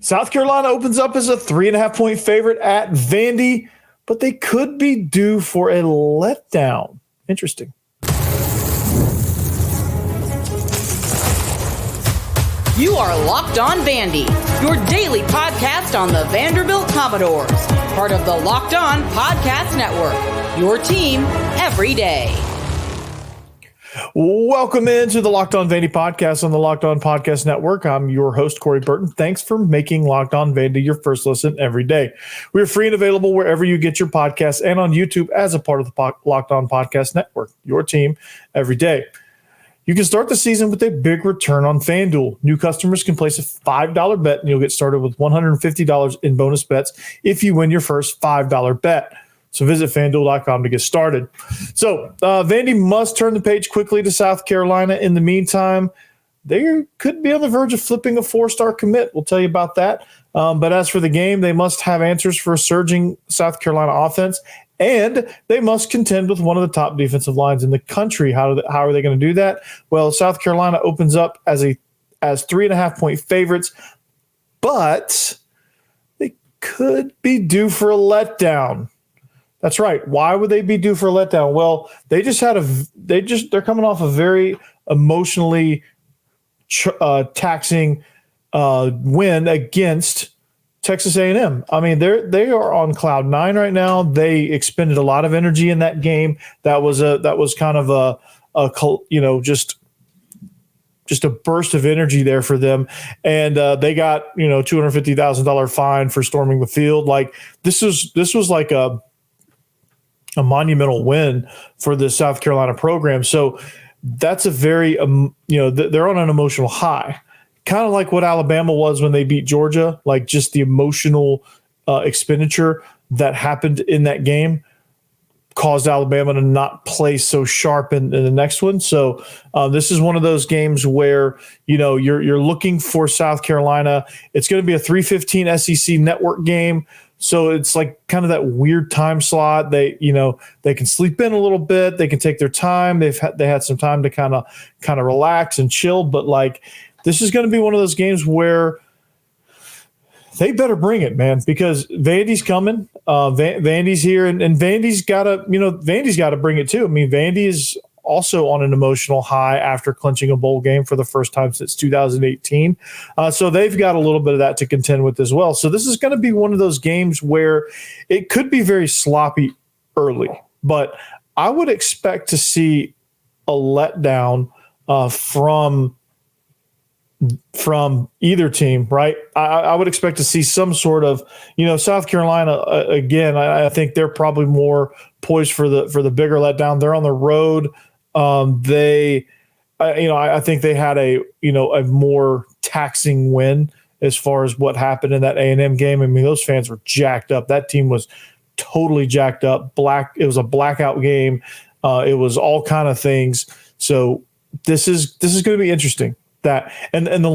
South Carolina opens up as a 3.5-point favorite at Vandy, but they could be due for a letdown. Interesting. You are Locked On Vandy, your daily podcast on the Vanderbilt Commodores, part of the Locked On Podcast Network, your team every day. Welcome into the Locked On Vandy podcast on the Locked On Podcast Network. I'm your host, Corey Burton. Thanks for making Locked On Vandy your first listen every day. We're free and available wherever you get your podcasts and on YouTube as a part of the Locked On Podcast Network, your team every day. You can start the season with a big return on FanDuel. New customers can place a $5 bet, and you'll get started with $150 in bonus bets if you win your first $5 bet. So visit FanDuel.com to get started. So Vandy must turn the page quickly to South Carolina. In the meantime, they could be on the verge of flipping a 4-star commit. We'll tell you about that. But as for the game, they must have answers for a surging South Carolina offense, and they must contend with one of the top defensive lines in the country. How are they going to do that? Well, South Carolina opens up as 3.5-point favorites, but they could be due for a letdown. That's right. Why would they be due for a letdown? Well, they're coming off a very emotionally taxing win against Texas A&M. I mean, they are on cloud 9 right now. They expended a lot of energy in that game. That was kind of just a burst of energy there for them. And they got, $250,000 fine for storming the field. Like this was like a monumental win for the South Carolina program. So that's a very, they're on an emotional high, kind of like what Alabama was when they beat Georgia, like just the emotional expenditure that happened in that game caused Alabama to not play so sharp in the next one. So this is one of those games where, you're looking for South Carolina. It's going to be a 3:15 SEC network game. So it's like kind of that weird time slot. They can sleep in a little bit. They can take their time. They had some time to kind of relax and chill. But like, this is going to be one of those games where they better bring it, man, because Vandy's coming. Vandy's here, and Vandy's got to bring it too. I mean, Vandy is also on an emotional high after clinching a bowl game for the first time since 2018. So they've got a little bit of that to contend with as well. So this is going to be one of those games where it could be very sloppy early, but I would expect to see a letdown from either team, right? I would expect to see some sort of, South Carolina, again, I think they're probably more poised for the bigger letdown. They're on the road. I think they had a more taxing win as far as what happened in that A&M game. I mean, those fans were jacked up. That team was totally jacked up. It was a blackout game. It was all kind of things. So this is going to be interesting. And the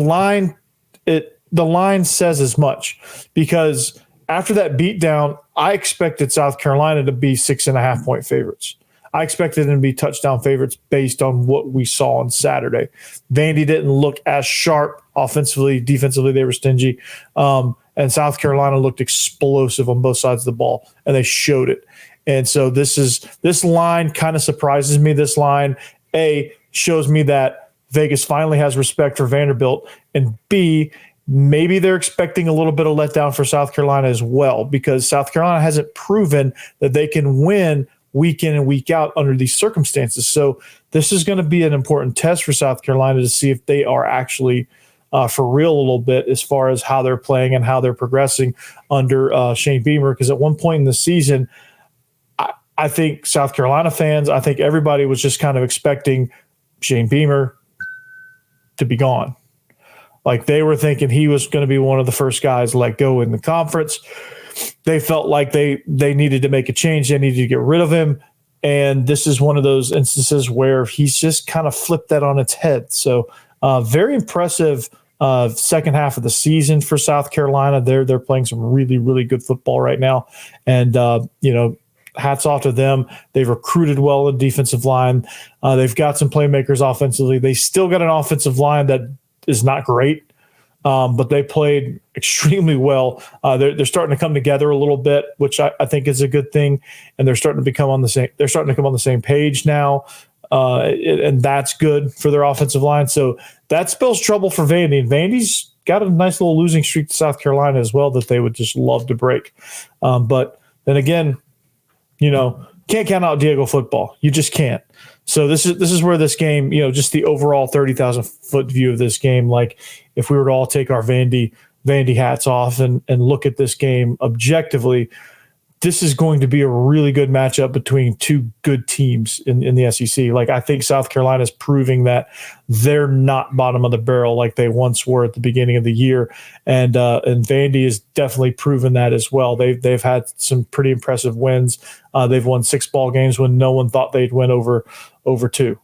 line says as much, because after that beatdown, I expected South Carolina to be 6.5-point favorites. I expected them to be touchdown favorites based on what we saw on Saturday. Vandy didn't look as sharp offensively. Defensively, they were stingy. And South Carolina looked explosive on both sides of the ball, and they showed it. And so this line kind of surprises me. This line, A, shows me that Vegas finally has respect for Vanderbilt, and B, maybe they're expecting a little bit of letdown for South Carolina as well, because South Carolina hasn't proven that they can win week in and week out under these circumstances. So this is going to be an important test for South Carolina to see if they are actually for real a little bit as far as how they're playing and how they're progressing under Shane Beamer, because at one point in the season, I think South Carolina fans, I think everybody was just kind of expecting Shane Beamer to be gone. Like they were thinking he was going to be one of the first guys let go in the conference. They felt like they needed to make a change. They needed to get rid of him. And this is one of those instances where he's just kind of flipped that on its head. So very impressive second half of the season for South Carolina. They're playing some really, really good football right now. And, hats off to them. They've recruited well in defensive line. They've got some playmakers offensively. They still got an offensive line that is not great. but they played extremely well. They're starting to come together a little bit, which I think is a good thing, and they're starting to come on the same page now, and that's good for their offensive line. So that spells trouble for Vandy, and Vandy's got a nice little losing streak to South Carolina as well that they would just love to break. But then again, can't count out Diego football. You just can't. So this is where this game, just the overall 30,000 foot view of this game, like if we were to all take our Vandy hats off and look at this game objectively, this is going to be a really good matchup between two good teams in the SEC. Like, I think South Carolina is proving that they're not bottom of the barrel like they once were at the beginning of the year, and Vandy has definitely proven that as well. They've had some pretty impressive wins. They've won 6 ball games when no one thought they'd win over 2.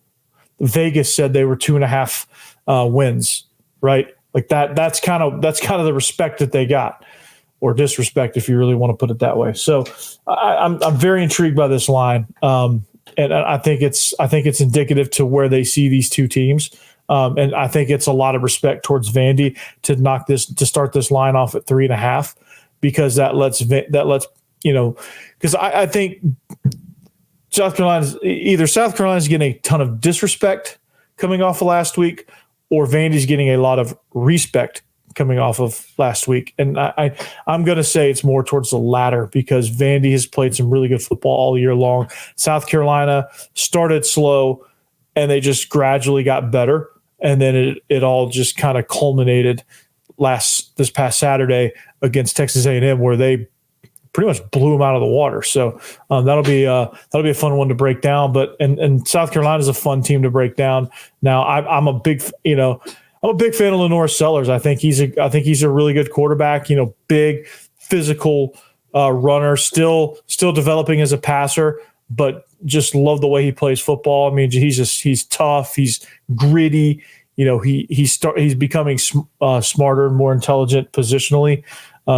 Vegas said they were 2.5 wins, right? Like that's kind of the respect that they got. Or disrespect, if you really want to put it that way. So I'm very intrigued by this line, and I think it's indicative to where they see these two teams, and I think it's a lot of respect towards Vandy to start this line off at 3.5, because that lets because I think South Carolina's getting a ton of disrespect coming off of last week, or Vandy's getting a lot of respect coming off of last week. And I'm going to say it's more towards the latter, because Vandy has played some really good football all year long. South Carolina started slow and they just gradually got better. And then it all just kind of culminated this past Saturday against Texas A&M, where they pretty much blew them out of the water. So that'll be a fun one to break down. But and South Carolina is a fun team to break down. Now I'm a big fan of Lenore Sellers. I think he's a really good quarterback. Big, physical runner. Still developing as a passer, but just love the way he plays football. I mean, he's tough. He's gritty. He's becoming smarter and more intelligent positionally.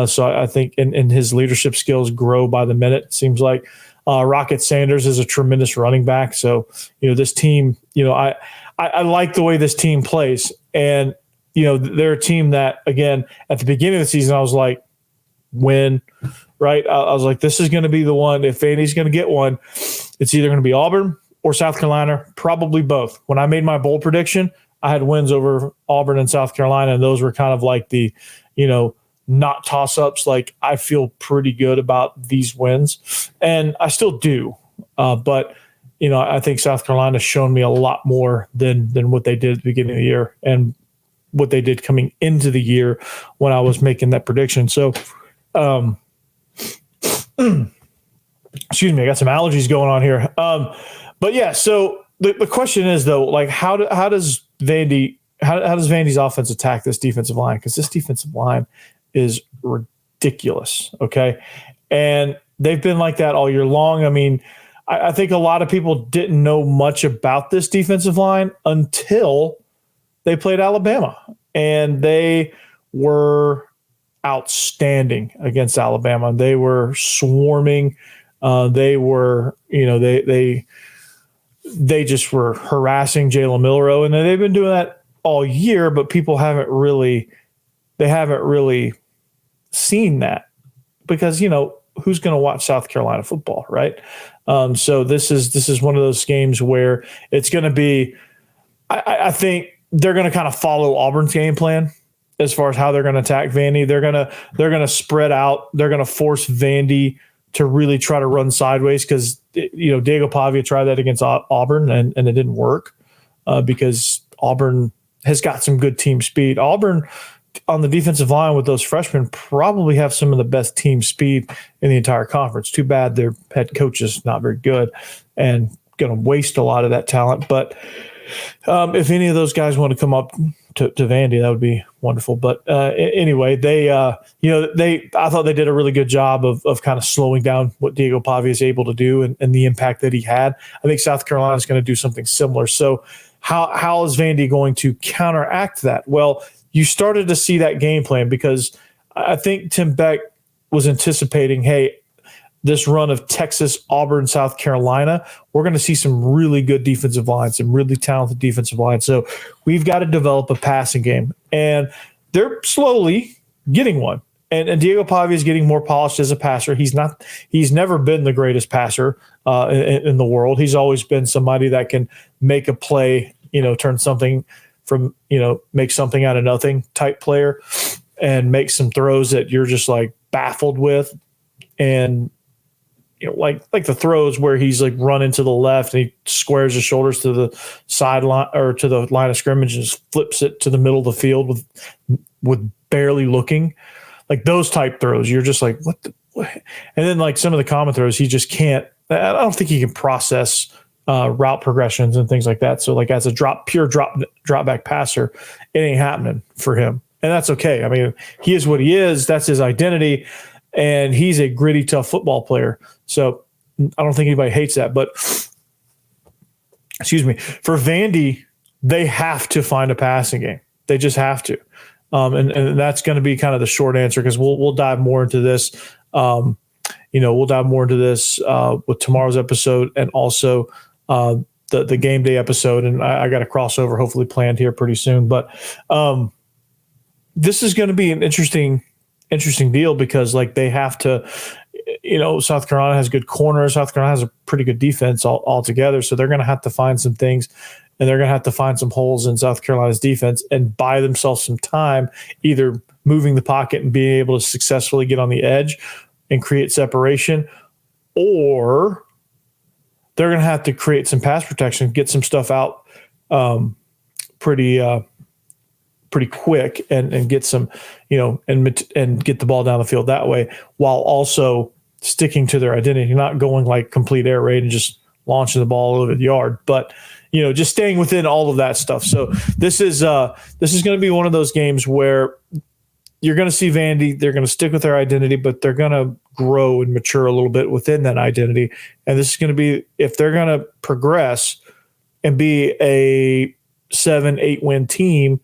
So I think and his leadership skills grow by the minute. It seems like Rocket Sanders is a tremendous running back. So this team. I like the way this team plays. And, they're a team that, again, at the beginning of the season, I was like, win, right? I was like, this is going to be the one. If Vandy's going to get one, it's either going to be Auburn or South Carolina, probably both. When I made my bold prediction, I had wins over Auburn and South Carolina, and those were kind of like the, not toss-ups. Like, I feel pretty good about these wins, and I still do. But I think South Carolina's shown me a lot more than what they did at the beginning of the year and what they did coming into the year when I was making that prediction. So, excuse me, I got some allergies going on here. But yeah, so the question is though, like how does Vandy's offense attack this defensive line? Because this defensive line is ridiculous. Okay, and they've been like that all year long. I mean, I think a lot of people didn't know much about this defensive line until they played Alabama, and they were outstanding against Alabama. They were swarming. They were, they just were harassing Jalen Milroe, and they've been doing that all year, but people haven't really seen that because, who's going to watch South Carolina football, right? So this is one of those games where it's going to be, I think they're going to kind of follow Auburn's game plan as far as how they're going to attack Vandy. They're going to spread out. They're going to force Vandy to really try to run sideways because, Diego Pavia tried that against Auburn and it didn't work because Auburn has got some good team speed. Auburn on the defensive line with those freshmen probably have some of the best team speed in the entire conference. Too bad their head coach is not very good and going to waste a lot of that talent. But if any of those guys want to come up to Vandy, that would be wonderful. But anyway, I thought they did a really good job of kind of slowing down what Diego Pavia is able to do and the impact that he had. I think South Carolina is going to do something similar. So how is Vandy going to counteract that? Well, you started to see that game plan because I think Tim Beck was anticipating, hey, this run of Texas, Auburn, South Carolina, we're going to see some really good defensive lines, some really talented defensive lines. So we've got to develop a passing game. And they're slowly getting one. And Diego Pavia is getting more polished as a passer. He's never been the greatest passer in the world. He's always been somebody that can make a play, turn something from, make something out of nothing type player and make some throws that you're just like baffled with. And, like the throws where he's like running to the left and he squares his shoulders to the sideline or to the line of scrimmage and just flips it to the middle of the field with barely looking. Like those type throws, you're just like, what? And then like some of the common throws, he just can't. I don't think he can process route progressions and things like that. So like as a pure drop back passer, it ain't happening for him, and that's okay. I mean, he is what he is. That's his identity, and he's a gritty, tough football player. So I don't think anybody hates that. But excuse me, for Vandy, they have to find a passing game. They just have to. And that's going to be kind of the short answer because we'll dive more into this. We'll dive more into this with tomorrow's episode and also the game day episode. And I got a crossover hopefully planned here pretty soon. But this is going to be an interesting deal because like they have to. South Carolina has good corners. South Carolina has a pretty good defense altogether. So they're going to have to find some things. And they're going to have to find some holes in South Carolina's defense and buy themselves some time, either moving the pocket and being able to successfully get on the edge and create separation, or they're going to have to create some pass protection, get some stuff out pretty quick and get some, and get the ball down the field that way while also sticking to their identity, not going like complete air raid and just launching the ball over the yard, but just staying within all of that stuff. So this is going to be one of those games where you're going to see Vandy. They're going to stick with their identity, but they're going to grow and mature a little bit within that identity. And this is going to be, if they're going to progress and be a 7-8 win team,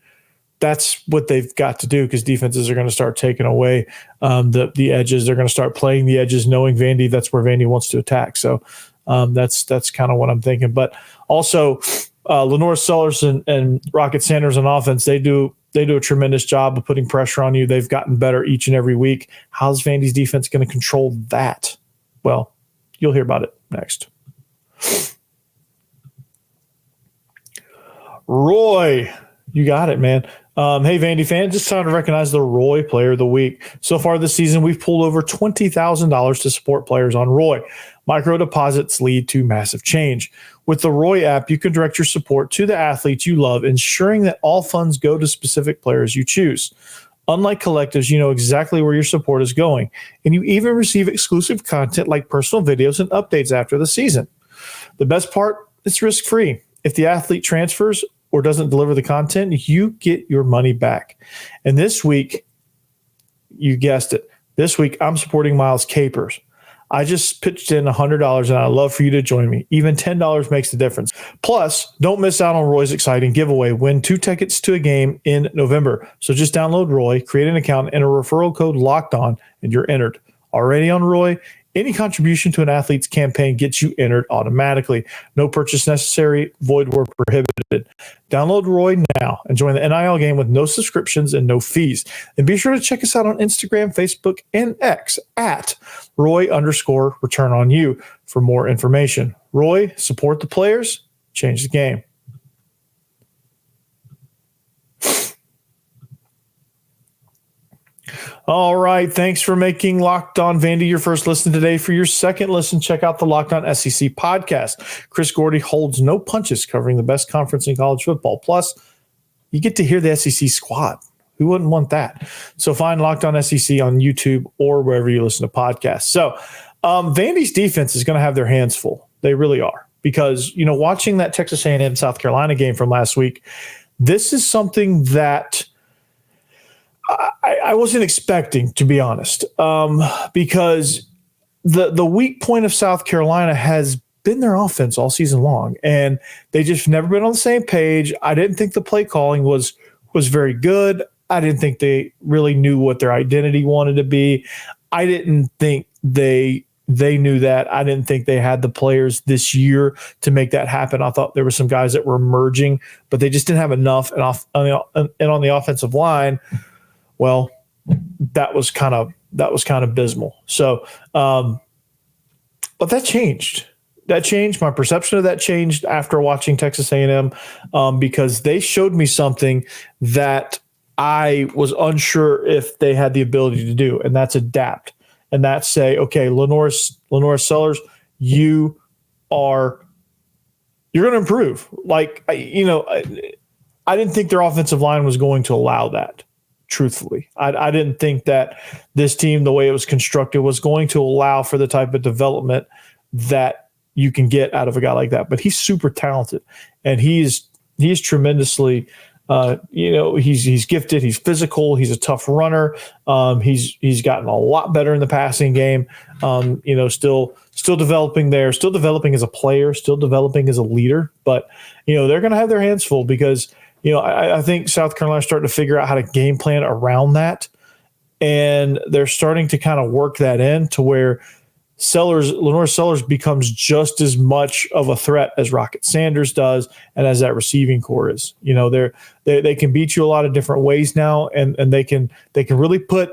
that's what they've got to do because defenses are going to start taking away the edges. They're going to start playing the edges, knowing Vandy. That's where Vandy wants to attack. So that's kind of what I'm thinking. But also, Lenore Sellers and Rocket Sanders on offense, they do a tremendous job of putting pressure on you. They've gotten better each and every week. How's Vandy's defense going to control that? Well, you'll hear about it next. Roy, you got it, man. Hey, Vandy fan, just time to recognize the Roy Player of the Week. So far this season, we've pulled over $20,000 to support players on Roy. Micro deposits lead to massive change. With the Roy app, you can direct your support to the athletes you love, ensuring that all funds go to specific players you choose. Unlike collectives, you know exactly where your support is going, and you even receive exclusive content like personal videos and updates after the season. The best part, it's risk-free. If the athlete transfers or doesn't deliver the content, you get your money back. And this week, you guessed it, this week I'm supporting Miles Capers. I just pitched in $100 and I'd love for you to join me. Even $10 makes the difference. Plus, don't miss out on Roy's exciting giveaway. Win 2 tickets to a game in November. So just download Roy, create an account, and a referral code locked on, and you're entered. Already on Roy? Any contribution to an athlete's campaign gets you entered automatically. No purchase necessary, void or prohibited. Download Roy now and join the NIL game with no subscriptions and no fees. And be sure to check us out on Instagram, Facebook, and X at Roy_return on you for more information. Roy, support the players, change the game. All right. Thanks for making Locked On Vandy your first listen today. For your second listen, check out the Locked On SEC podcast. Chris Gordy holds no punches covering the best conference in college football. Plus, you get to hear the SEC squad. Who wouldn't want that? So find Locked On SEC on YouTube or wherever you listen to podcasts. So Vandy's defense is going to have their hands full. They really are. Because, watching that Texas A&M South Carolina game from last week, this is something that I wasn't expecting, to be honest, because the weak point of South Carolina has been their offense all season long, and they just never been on the same page. I didn't think the play calling was very good. I didn't think they really knew what their identity wanted to be. I didn't think they knew that. I didn't think they had the players this year to make that happen. I thought there were some guys that were emerging, but they just didn't have enough. And on the offensive line, well, that was kind of abysmal. So, but that changed. My perception of that changed after watching Texas A&M, because they showed me something that I was unsure if they had the ability to do, and that's adapt. And that's say, okay, Lenore Sellers, you're going to improve. Like, I didn't think their offensive line was going to allow that. Truthfully, I didn't think that this team, the way it was constructed, was going to allow for the type of development that you can get out of a guy like that. But he's super talented, and he's tremendously, he's gifted. He's physical. He's a tough runner. He's gotten a lot better in the passing game. Still developing there, still developing as a player, still developing as a leader. But they're going to have their hands full because. I think South Carolina's starting to figure out how to game plan around that, and they're starting to kind of work that in to where Lenore Sellers becomes just as much of a threat as Rocket Sanders does, and as that receiving core is. They can beat you a lot of different ways now, and they can really put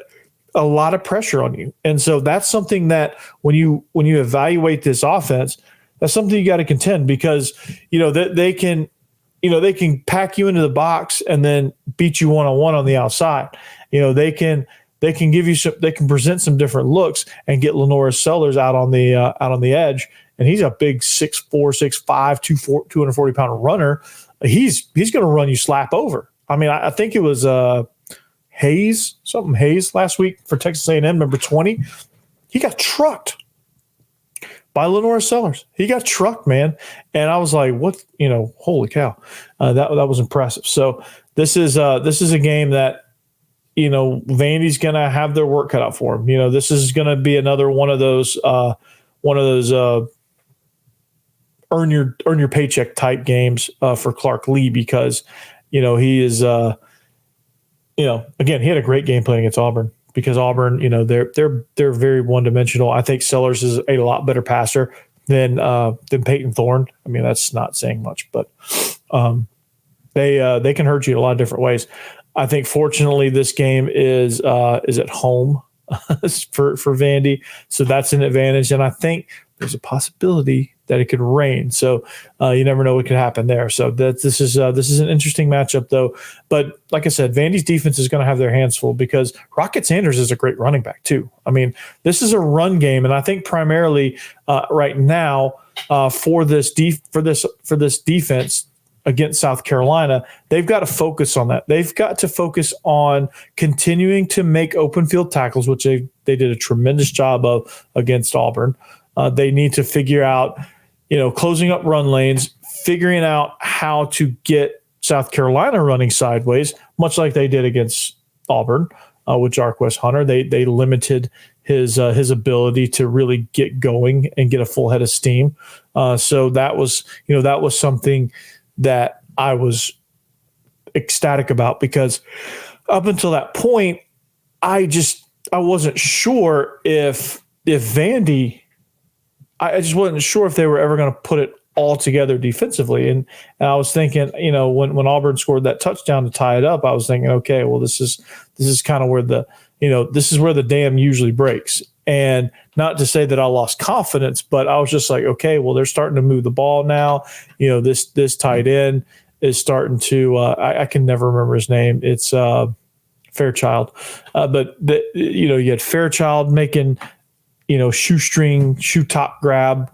a lot of pressure on you. And so that's something that when you evaluate this offense, that's something you got to contend, because they can. They can pack you into the box and then beat you one-on-one on the outside. They can give you they can present some different looks and get Lenore Sellers out on the edge. And he's a big 6'4", 6'5", 240-pound runner. He's going to run you slap over. I mean, I think it was Hayes last week for Texas A&M, number 20. He got trucked by Lenore Sellers. He got trucked, man. And I was like, what, holy cow. That was impressive. So this is a game that, Vandy's going to have their work cut out for him. This is going to be another one of those earn your paycheck type games for Clark Lee, because, he is, again, he had a great game playing against Auburn. Because Auburn, they're very one-dimensional. I think Sellers is a lot better passer than Peyton Thorne. I mean, that's not saying much, but they can hurt you in a lot of different ways. I think fortunately this game is at home for Vandy, so that's an advantage. And I think there's a possibility that it could rain. So you never know what could happen there. So this is an interesting matchup, though. But like I said, Vandy's defense is going to have their hands full because Rocket Sanders is a great running back too. I mean, this is a run game, and I think primarily right now for this defense against South Carolina, they've got to focus on that. They've got to focus on continuing to make open field tackles, which they did a tremendous job of against Auburn. They need to figure out, closing up run lanes, figuring out how to get South Carolina running sideways, much like they did against Auburn with Jarquez Hunter. They limited his ability to really get going and get a full head of steam. So that was something that I was ecstatic about, because up until that point, I wasn't sure if Vandy. I just wasn't sure if they were ever going to put it all together defensively. And I was thinking, when Auburn scored that touchdown to tie it up, I was thinking, okay, well, this is kind of where this is where the dam usually breaks. And not to say that I lost confidence, but I was just like, okay, well, they're starting to move the ball now. This tight end is starting to, I can never remember his name. It's Fairchild. But you had Fairchild making, shoe top grab,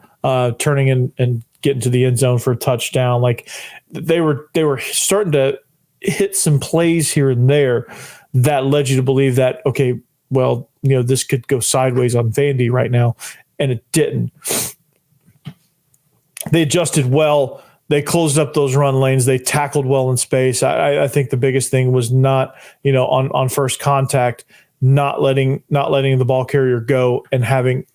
turning and getting to the end zone for a touchdown. Like they were starting to hit some plays here and there that led you to believe that, okay, well, this could go sideways on Vandy right now. And it didn't. They adjusted well. They closed up those run lanes. They tackled well in space. I think the biggest thing was not, on first contact, not letting the ball carrier go and having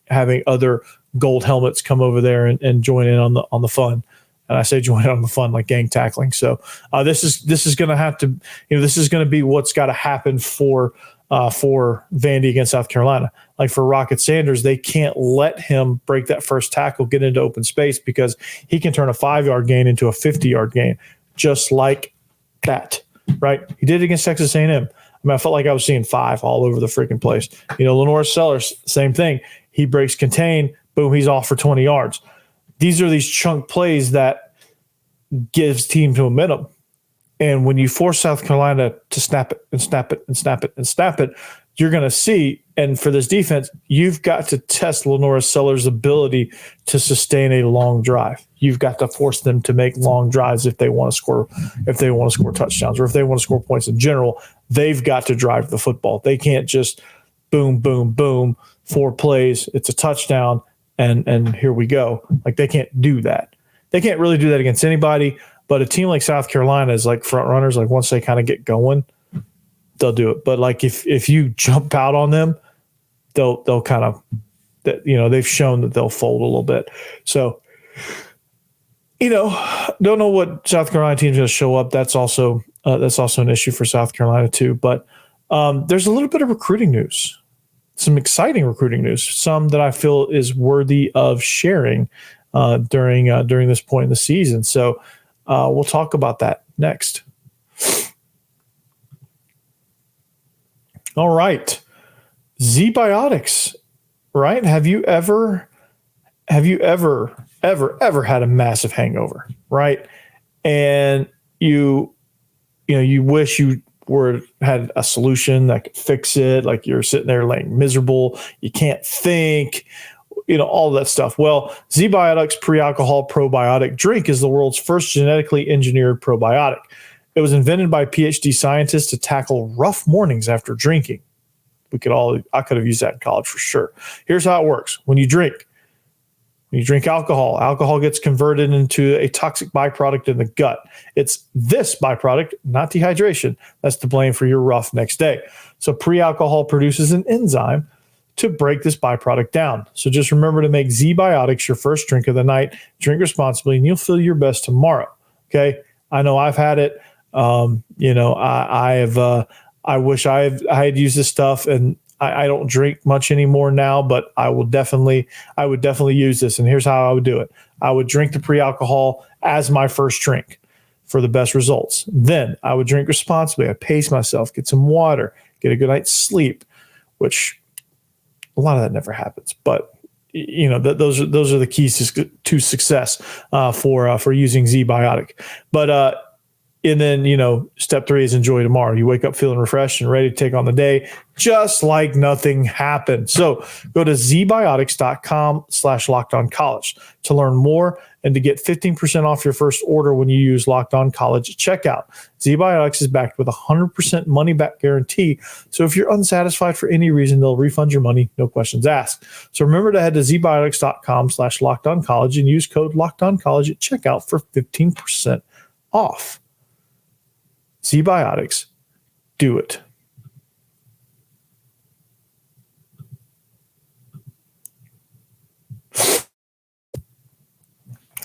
other gold helmets come over there and join in on the fun. And I say join in on the fun, like gang tackling. So this is going to have to, this is going to be what's got to happen for Vandy against South Carolina. Like for Rocket Sanders, they can't let him break that first tackle, get into open space, because he can turn a 5-yard gain into a 50-yard gain, just like that. Right? He did it against Texas A&M. I mean, I felt like I was seeing 5 all over the freaking place. Lenore Sellers, same thing. He breaks contain, boom, he's off for 20 yards. These are these chunk plays that gives teams momentum. And when you force South Carolina to snap it and snap it and snap it and snap it, you're going to see, and for this defense, you've got to test Lenora Sellers' ability to sustain a long drive. You've got to force them to make long drives if they want to score touchdowns, or if they want to score points in general. They've got to drive the football. They can't just boom, boom, boom, 4 plays, it's a touchdown, and here we go. Like, they can't do that. They can't really do that against anybody. But a team like South Carolina is like front runners. Like, once they kind of get going, they'll do it. But like, if you jump out on them, they'll kind of, they've shown that they'll fold a little bit. So, don't know what South Carolina team's going to show up. That's also an issue for South Carolina too. But there's a little bit of recruiting news, some exciting recruiting news, some that I feel is worthy of sharing during this point in the season. So. We'll talk about that next. All right. ZBiotics, right? Have you ever had a massive hangover, right? And you wish you had a solution that could fix it. Like, you're sitting there laying miserable. You can't think. All of that stuff. Well, ZBiotics Pre Alcohol probiotic drink is the world's first genetically engineered probiotic. It was invented by PhD scientists to tackle rough mornings after drinking. I could have used that in college for sure. Here's how it works. When you drink alcohol gets converted into a toxic byproduct in the gut. It's this byproduct, not dehydration, that's to blame for your rough next day. So pre-alcohol produces an enzyme to break this byproduct down. So just remember to make ZBiotics your first drink of the night. Drink responsibly, and you'll feel your best tomorrow. Okay, I know I've had it. I have. I wish I had used this stuff, and I don't drink much anymore now. But I would definitely use this. And here's how I would do it: I would drink the pre-alcohol as my first drink for the best results. Then I would drink responsibly. I pace myself, get some water, get a good night's sleep, which a lot of that never happens, but those are the keys to success for using ZBiotic. But and then step 3 is enjoy tomorrow. You wake up feeling refreshed and ready to take on the day, just like nothing happened. So go to zbiotics.com/lockedoncollege to learn more and to get 15% off your first order when you use Locked On College at checkout. ZBiotics is backed with a 100% money back guarantee. So if you're unsatisfied for any reason, they'll refund your money, no questions asked. So remember to head to zbiotics.com/lockedoncollege and use code LockedOnCollege at checkout for 15% off. ZBiotics, do it.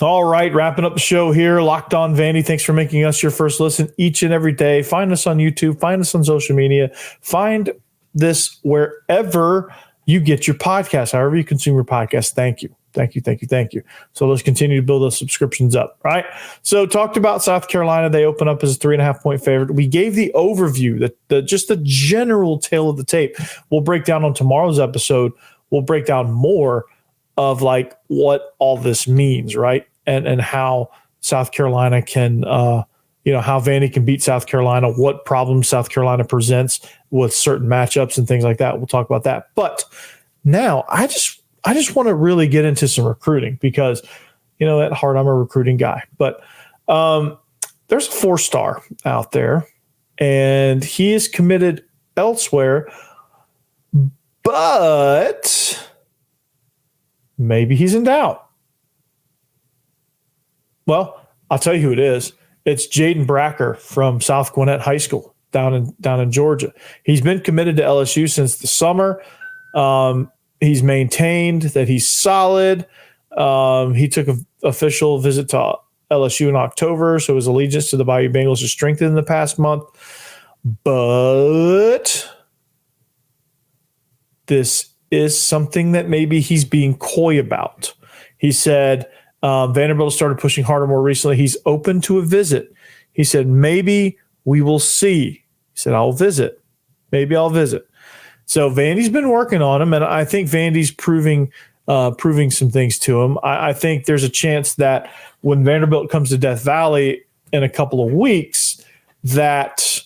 All right, wrapping up the show here. Locked On Vandy. Thanks for making us your first listen each and every day. Find us on YouTube. Find us on social media. Find this wherever you get your podcast, however you consume your podcast. Thank you. Thank you. So let's continue to build those subscriptions up, right? So talked about South Carolina. They open up as a 3.5-point favorite. We gave the overview, just the general tale of the tape. We'll break down on tomorrow's episode. We'll break down more of like what all this means, right? And how South Carolina can, how Vandy can beat South Carolina, what problems South Carolina presents with certain matchups and things like that. We'll talk about that. But now I just want to really get into some recruiting because, at heart, I'm a recruiting guy. But there's a 4-star out there, and he is committed elsewhere, but maybe he's in doubt. Well, I'll tell you who it is. It's Jaden Bracker from South Gwinnett High School down in Georgia. He's been committed to LSU since the summer. He's maintained that he's solid. He took an official visit to LSU in October, so his allegiance to the Bayou Bengals has strengthened in the past month. But this is something that maybe he's being coy about. He said Vanderbilt started pushing harder more recently. He's open to a visit. He said, maybe we will see. He said, I'll visit. maybe I'll visit. So Vandy's been working on him, and I think Vandy's proving some things to him. I think there's a chance that when Vanderbilt comes to Death Valley in a couple of weeks, that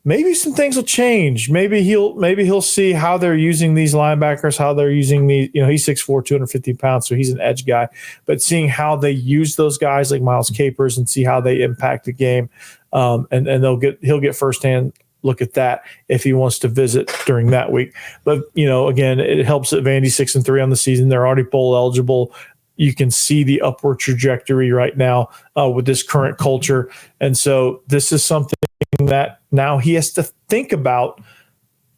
maybe some things will change. Maybe he'll see how they're using these linebackers, how they're using these. He's 6'4", 250 pounds, so he's an edge guy. But seeing how they use those guys like Miles Capers and see how they impact the game, and he'll get firsthand look at that if he wants to visit during that week. But again, it helps that Vandy's 6-3 on the season. They're already bowl eligible. You can see the upward trajectory right now with this current culture. And so this is something that now he has to think about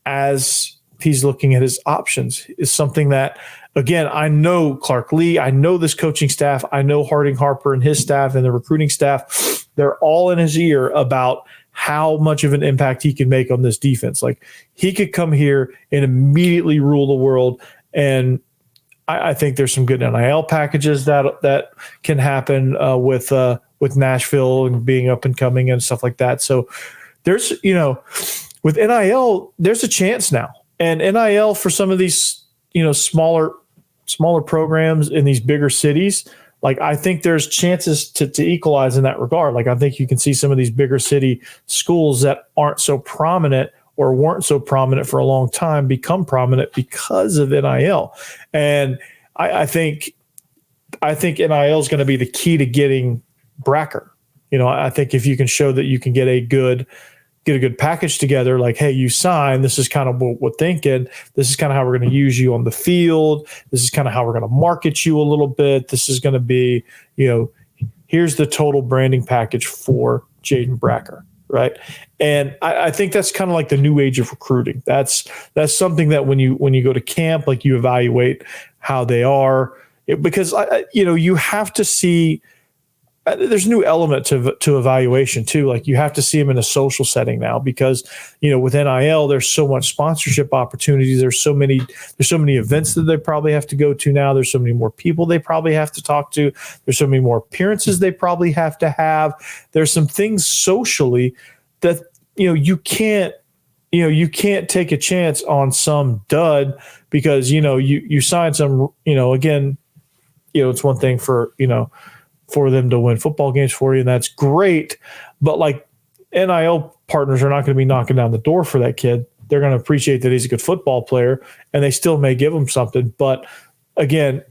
as he's looking at his options. Is something that, again, I know Clark Lee, I know this coaching staff, I know Harding Harper and his staff and the recruiting staff, they're all in his ear about how much of an impact he can make on this defense. Like, he could come here and immediately rule the world. And I think there's some good NIL packages that can happen with Nashville and being up and coming and stuff like that. So there's, with NIL, there's a chance now. And NIL for some of these, smaller programs in these bigger cities, like, I think there's chances to equalize in that regard. Like, I think you can see some of these bigger city schools that aren't so prominent or weren't so prominent for a long time become prominent because of NIL. And I think NIL is going to be the key to getting Bracker. I think if you can show that you can get a good package together, like, hey, you sign, this is kind of what we're thinking. This is kind of how we're going to use you on the field. This is kind of how we're going to market you a little bit. This is going to be, here's the total branding package for Jaden Bracker, right? And I think that's kind of like the new age of recruiting. That's something that when you go to camp, like, you evaluate how they are, because you have to see. There's a new element to evaluation too. Like, you have to see them in a social setting now because, with NIL, there's so much sponsorship opportunities. There's so many events that they probably have to go to now. There's so many more people they probably have to talk to. There's so many more appearances they probably have to have. There's some things socially that, you can't take a chance on some dud because, you sign some, again, it's one thing for them to win football games for you, and that's great. But, like, NIL partners are not going to be knocking down the door for that kid. They're going to appreciate that he's a good football player, and they still may give him something. But, again,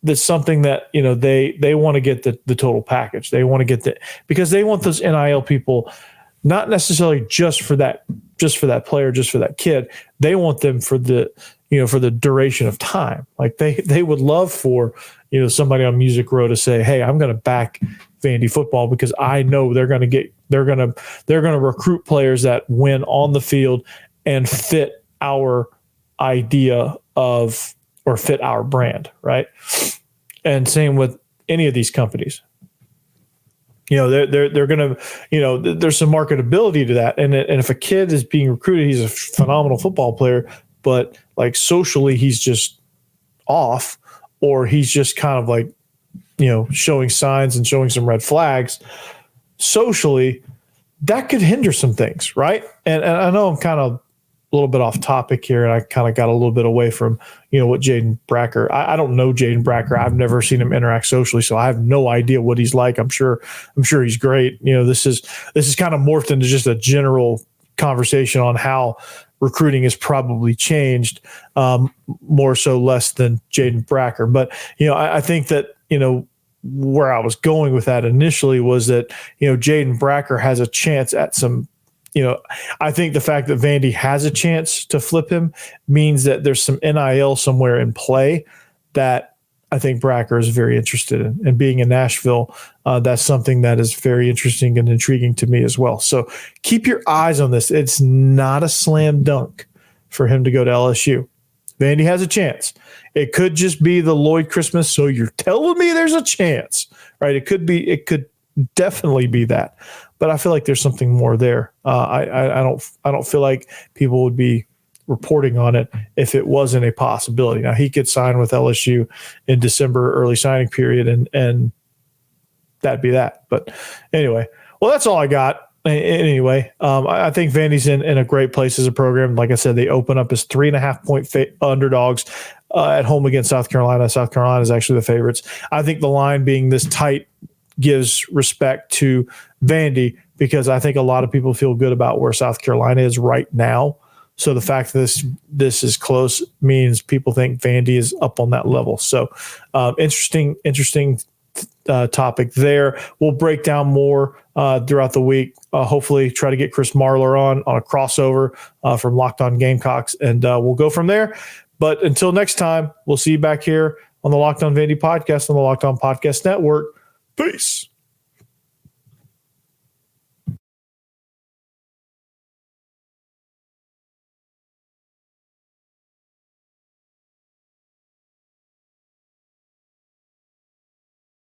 that's something that, they want to get the total package. They want to get because they want those NIL people not necessarily just for that player, just for that kid. They want them for the duration of time. Like, they would love for, somebody on Music Row to say, hey, I'm going to back Vandy football because I know they're going to recruit players that win on the field and fit our idea of, or fit our brand. Right. And same with any of these companies. They're going to, there's some marketability to that. And if a kid is being recruited, he's a phenomenal football player, but, like, socially he's just off, or he's just kind of like, showing signs and showing some red flags socially, that could hinder some things. Right. And I know I'm kind of a little bit off topic here, and I kind of got a little bit away from, what Jaden Bracker, I don't know Jaden Bracker. I've never seen him interact socially, so I have no idea what he's like. I'm sure he's great. This is kind of morphed into just a general conversation on how recruiting has probably changed, more so less than Jaden Bracker. But, I think that, where I was going with that initially was that, Jaden Bracker has a chance at some, I think the fact that Vandy has a chance to flip him means that there's some NIL somewhere in play that I think Bracker is very interested in. And being in Nashville, that's something that is very interesting and intriguing to me as well. So keep your eyes on this. It's not a slam dunk for him to go to LSU. Vandy has a chance. It could just be the Lloyd Christmas. So you're telling me there's a chance, right? It could definitely be that, but I feel like there's something more there. I don't feel like people would be reporting on it if it wasn't a possibility. Now, he could sign with LSU in December, early signing period, and that'd be that. But anyway, well, that's all I got. Anyway, I think Vandy's in a great place as a program. Like I said, they open up as 3.5 point underdogs at home against South Carolina. South Carolina is actually the favorites. I think the line being this tight gives respect to Vandy because I think a lot of people feel good about where South Carolina is right now. So the fact that this is close means people think Vandy is up on that level. So interesting topic there. We'll break down more throughout the week. Hopefully try to get Chris Marler on a crossover from Locked On Gamecocks, and we'll go from there. But until next time, we'll see you back here on the Locked On Vandy podcast on the Locked On Podcast Network. Peace.